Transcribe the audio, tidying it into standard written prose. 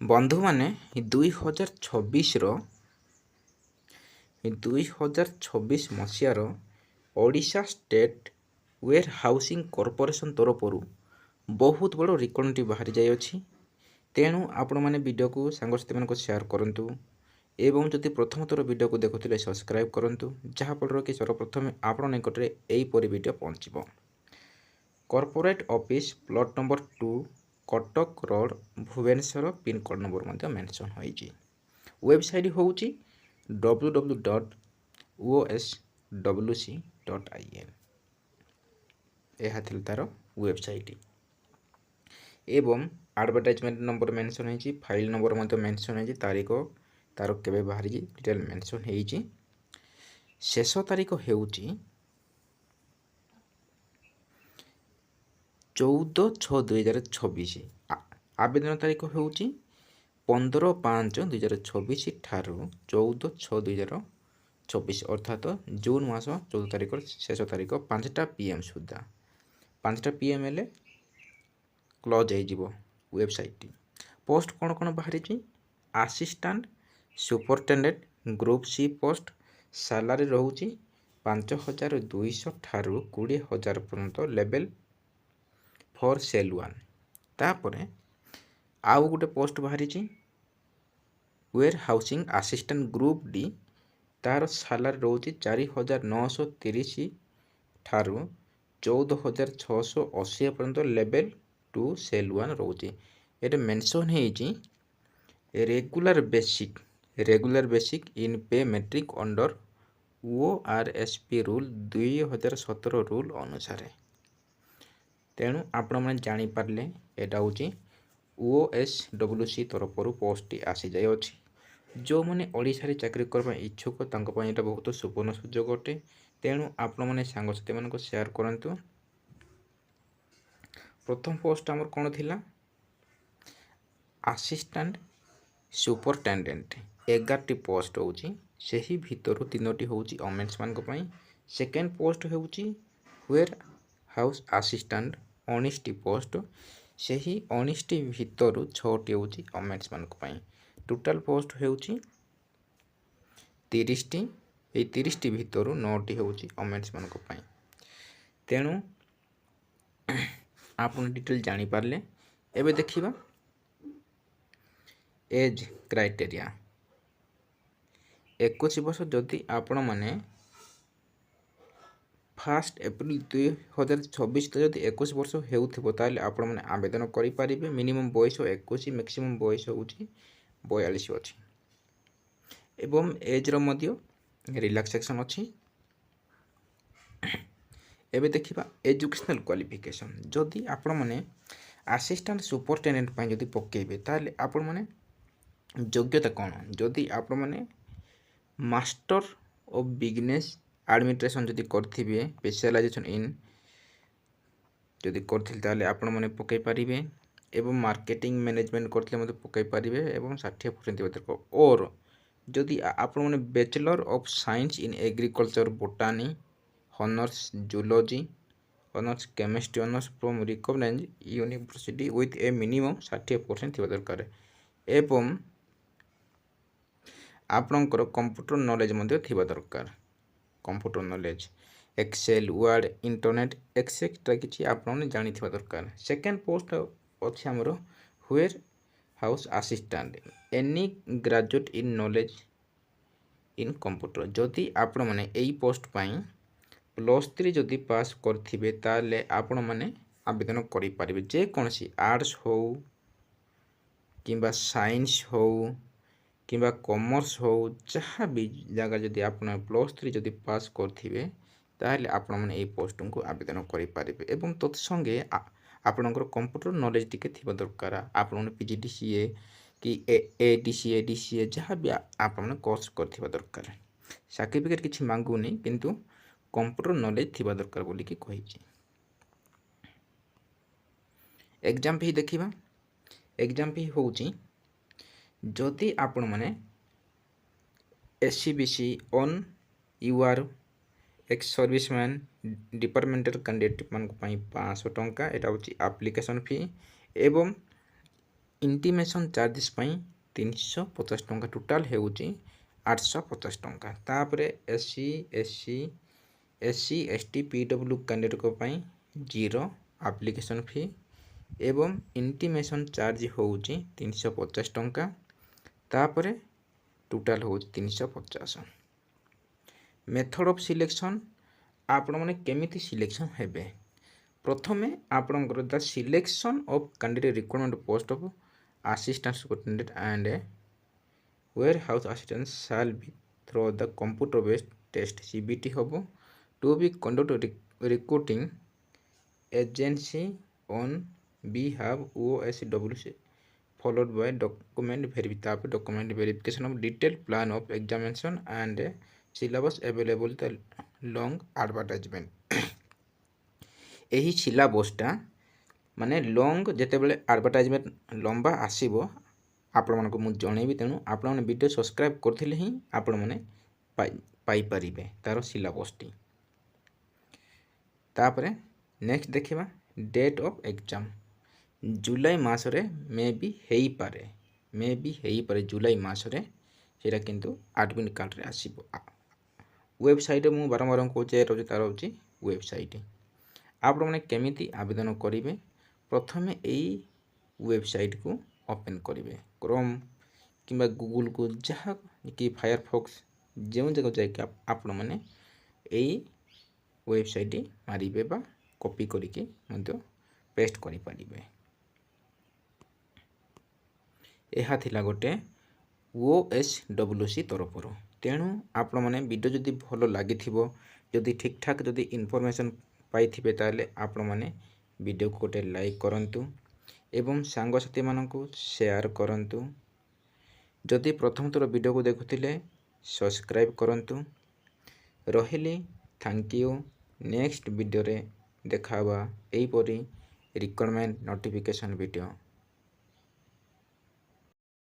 बंधु मैंने 2026 मसीहार Odisha state warehousing corporation तरफ बहुत बड़ रिकॉर्ड बाहरी जाइए। तेणु आपण मैंने वीडियो को सांगसाथी मान शेयर करूँ एवं जदि प्रथम थर वीडियो को देखुले सब्सक्राइब करूँ जहाँफल कि सर्वप्रथम आपण निकटने यहीपरी वीडियो पहुँचब। Corporate office plot number 2 Cuttack road Bhubaneswar pincode number mention होइछि। वेबसाइट हूँ www.oswc.in। यह तार वेबसाइट एवं एडवर्टाइजमेंट नंबर मेंशन होइछि, फाइल नंबर मेंशन होइछि, तारीख तार केबे बाहरी डिटेल मेंशन होइछि। शेष तारीख हेउछि 14/6/2026। आवेदन तारीख हेउछि 15/5/2026 ठारू 14/6/2026 अर्थात जून मास 14 तारीख शेष तारीख 5टा PM सुधा 5टा PM हेले क्लोज हो वेबसाइट। पोस्ट कौन कौन बाहरी assistant superintendent group C post salary रोचे 5,200 ठारू 20,000 पर्यंत लेवल फॉर सेल 1। तापरे आउ गोटे पोस्ट बाहरी warehousing assistant group D तार सैलरी रोचे 4,930 ठारू 14,680 पर्यंत लेवल 2 सेल 1 रोचे। ये मेंशन है regular basic in pay matrix under ORSP rule 2017 rule अनुसार। तेणु आपण मैंने जानीपारे यहाँ हूँ OSWC तरफ पोस्ट आसी जाए। जो मैंने ओडिशा चाकरी करने इच्छुक यहाँ बहुत सुवर्ण सुजोग अटे। तेणु आपण मैंने सांगसाथी मान शेयर करूँ। प्रथम पोस्ट आमर कौन थिला असिस्टेंट सुपरटेंडेंट 11टी पोस्ट होची सही भितर 3टी होची वोमेन्स मान को पई। सेकेंड पोस्ट होची वेयर हाउस असिस्टेंट 19टी पोस्ट सही 19टी भितर 6टी होची वोमेन्स मान को पई। टोटल पोस्ट होची 30टी। ए 30टी भितर 9टी होची वोमेन्स मान को पई। तेणु आपन डिटेल जानी पारले। एबे देखिबा एज क्राइटेरिया 21 वर्ष जदि आपण माने 1 एप्रिल 2026 जदि 21 वर्ष हेउथिबो ताले आपण माने आवेदन करि पारिबे। मिनिमम बयस 21 मैक्सिमम बयस होउची 42 अछि एवं एज रो मध्य रिलैक्सेशन अछि। एबे देखिबा एजुकेशनल क्वालिफिकेशन जदि आपण माने असिस्टेंट सुपरटेंडेंट पई जदि पकेबे ताले आपण माने योग्यता कौन जदि आपण माने मास्टर ऑफ बिजनेस एडमिनिस्ट्रेशन जदि करथिबे स्पेशलाइजेशन इन जदि करथिल ताले आपण माने पकई पारिबे एवं मार्केटिंग मैनेजमेंट करथिले मते पकई पारिबे एवं 60% दरकार। और जदि आपण माने bachelor of science in agriculture botany honours zoology honours chemistry honours from recognised university with a minimum 60% थिबा दरकार। एवं आपणकर कंप्यूटर नॉलेज मध्य थिबा दरकार। Computer knowledge Excel Word internet etcetera किछि आपण जानि थिबा दरकार। सेकेंड पोस्ट अछि हमर warehouse assistant any graduate in knowledge in computer जदि आपण माने एई पोस्ट पई +3 जदि पास करथिबे ताले आपण माने आवेदन करि पारिबे। जे कोनसी आर्ट्स हो किंबा साइंस हो किंबा कॉमर्स हो जहाँ भी जगह जदि आपण +3 जदि पास करथिबे ताले आपण माने एई पोस्ट को आवेदन करि पारिबे। एवं तत्संगे आपणकर कंप्यूटर नॉलेज टिके थिबा दरकार। आपण PGDCA कि ADCA DCA जहाँ भी आपण कोर्स करथिबा दरकार। सर्टिफिकेट किछि मांगुनी किंतु कंप्यूटर नॉलेज थिबा दरकार बोली कि कहिछि। एग्जाम भी देखिबा एग्जाम भी होउची जदि आपण माने SCBC on U R ex serviceman departmental candidate मान 500 टंका एटा होची एप्लिकेशन फी एवं इंटीमेशन चार्जेस पाई 350 टंका टोटाल हेउची 850 टंका। तापरे एससी एसटी पीडब्ल्यू कैंडिडेट को पाई 0 एप्लिकेशन फी एवं इंटीमेशन चार्ज होउची 350 टंका। तापरे टोटाल हो 350। मेथड ऑफ सिलेक्शन आपण माने केमिति सिलेक्शन हेबे। प्रथमे आपणकर the selection of candidate requirement post of assistant superintendent and warehouse assistant shall be through the computer based test CBT होबो to be conduct recruiting agency on behalf OSWC followed by document verification of detailed plan of examination and syllabus available the long advertisement। यही सिलेबसटा माने long जेतेबेले advertisement लंबा आसीबो आपण मानको मु जणेबी। तेणु आपण माने वीडियो सब्सक्राइब करथिले ही आपण माने पाई परिबे तारो सिलेबसटी। तापरे नेक्स्ट देखिबा डेट ऑफ एग्जाम जुलाई मासरे मे भी हेई पारे जुलाई मासरे सेटा किंतु एडमिट कार्ड रे आसीबो। वेबसाइट मु बारंबार कहूचे रही तार होची वेबसाइट। आपण माने केमिति आवेदन करिवे प्रथमे एई वेबसाइट को ओपन करिवे क्रोम किंबा गूगल को जहाँ कि फायरफॉक्स जो जगह जाके आपण माने एई वेबसाइट मारिबे बा कॉपी करिके मध्य पेस्ट करि पारिबे। एहा थिला गोटे OSWC तरफ। तेणु आपण माने वीडियो जदि भलो लागि थिबो जदि ठीक ठाक जदि इन्फॉर्मेशन पाई थिबे ताले आपण माने वीडियो को गोटे लाइक करंतु एवं सांग साथी मानकु शेयर करंतु। जदि प्रथम थर वीडियो को देखुथिले सब्सक्राइब करंतु। रहिली थैंक यू। नेक्स्ट वीडियो रे देखावा एई परी रिक्वायरमेंट नोटिफिकेशन वीडियो।